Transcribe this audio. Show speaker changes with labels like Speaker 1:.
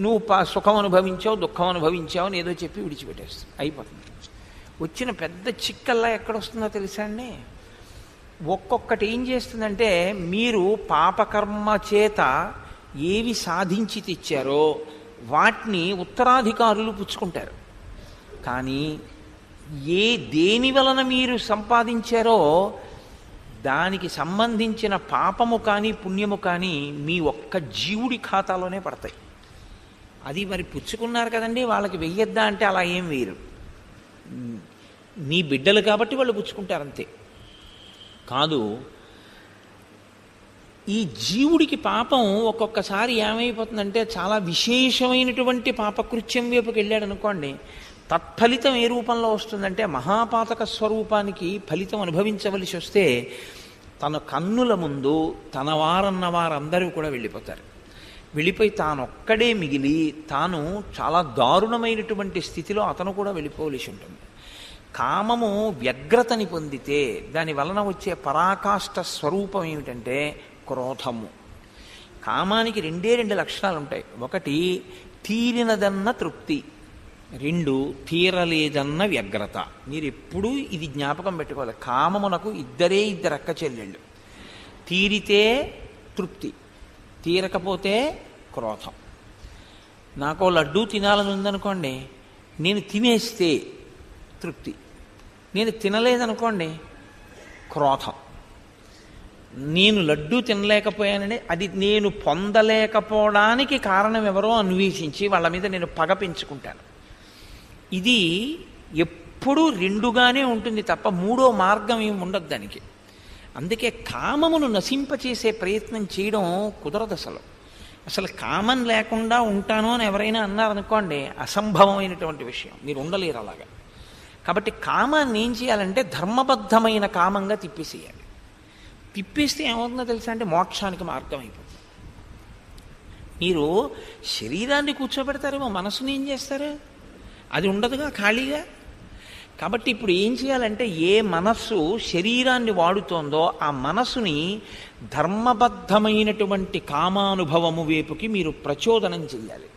Speaker 1: నువ్వు సుఖం అనుభవించావు, దుఃఖం అనుభవించావు అని ఏదో చెప్పి విడిచిపెట్టేస్తావు, అయిపోతుంది. వచ్చిన పెద్ద చిక్కల్లా ఎక్కడొస్తుందో తెలుసా అండి? ఒక్కొక్కటి ఏం చేస్తుందంటే, మీరు పాపకర్మ చేత ఏవి సాధించి తెచ్చారో వాటిని ఉత్తరాధికారులు పుచ్చుకుంటారు. కానీ దేని వలన మీరు సంపాదించారో దానికి సంబంధించిన పాపము కానీ పుణ్యము కానీ మీ ఒక్క జీవుడి ఖాతాలోనే పడతాయి. అది మరి పుచ్చుకున్నారు కదండి, వాళ్ళకి వెయ్యొద్దా అంటే అలా ఏం వేయరు. నీ బిడ్డలు కాబట్టి వాళ్ళు పుచ్చుకుంటారు అంతే. కాదు, ఈ జీవుడికి పాపం ఒక్కొక్కసారి ఏమైపోతుందంటే, చాలా విశేషమైనటువంటి పాపకృత్యం వైపుకి వెళ్ళాడు అనుకోండి, తత్ఫలితం ఏ రూపంలో వస్తుందంటే, మహాపాతక స్వరూపానికి ఫలితం అనుభవించవలసి వస్తే తన కన్నుల ముందు తన వారన్న వారందరూ కూడా వెళ్ళిపోతారు. వెళ్ళిపోయి తానొక్కడే మిగిలి తాను చాలా దారుణమైనటువంటి స్థితిలో అతను కూడా వెళ్ళిపోవలసి ఉంటుంది. కామము వ్యగ్రతని పొందితే దాని వలన వచ్చే పరాకాష్ఠ స్వరూపం ఏమిటంటే క్రోధము. కామానికి రెండు లక్షణాలు ఉంటాయి. ఒకటి తీరినదన్న తృప్తి, రెండు తీరలేదన్న వ్యగ్రత. మీరు ఎప్పుడూ ఇది జ్ఞాపకం పెట్టుకోవాలి. కామమునకు ఇద్దరు అక్క చెల్లెళ్ళు. తీరితే తృప్తి, తీరకపోతే క్రోధం. నాకు లడ్డూ తినాలని ఉందనుకోండి, నేను తినేస్తే తృప్తి, నేను తినలేదనుకోండి క్రోధం. నేను లడ్డూ తినలేకపోయానని అది నేను పొందలేకపోవడానికి కారణం ఎవరో అన్వేషించి వాళ్ళ మీద నేను పగ పెంచుకుంటాను. ఇది ఎప్పుడూ రెండుగానే ఉంటుంది తప్ప మూడో మార్గం ఏమి ఉండదు దానికి. అందుకే కామమును నశింపచేసే ప్రయత్నం చేయడం కుదరదు. అసలు కామం లేకుండా ఉంటాను అని ఎవరైనా అన్నారనుకోండి, అసంభవమైనటువంటి విషయం. మీరు ఉండలేరు అలాగా. కాబట్టి కామాన్ని ఏం చేయాలంటే ధర్మబద్ధమైన కామంగా తిప్పేసేయాలి. తిప్పేస్తే ఏమవుతుందో తెలుసా అంటే మోక్షానికి మార్గం అయిపోతుంది. మీరు శరీరాన్ని కూర్చోబెడతారేమో, మనసుని ఏం చేస్తారు? అది ఉండదుగా, ఖాళీగా. కాబట్టి ఇప్పుడు ఏం చేయాలంటే, ఏ మనస్సు శరీరాన్ని వాడుతోందో ఆ మనసుని ధర్మబద్ధమైనటువంటి కామానుభవము వైపుకి మీరు ప్రచోదనం చెయ్యాలి.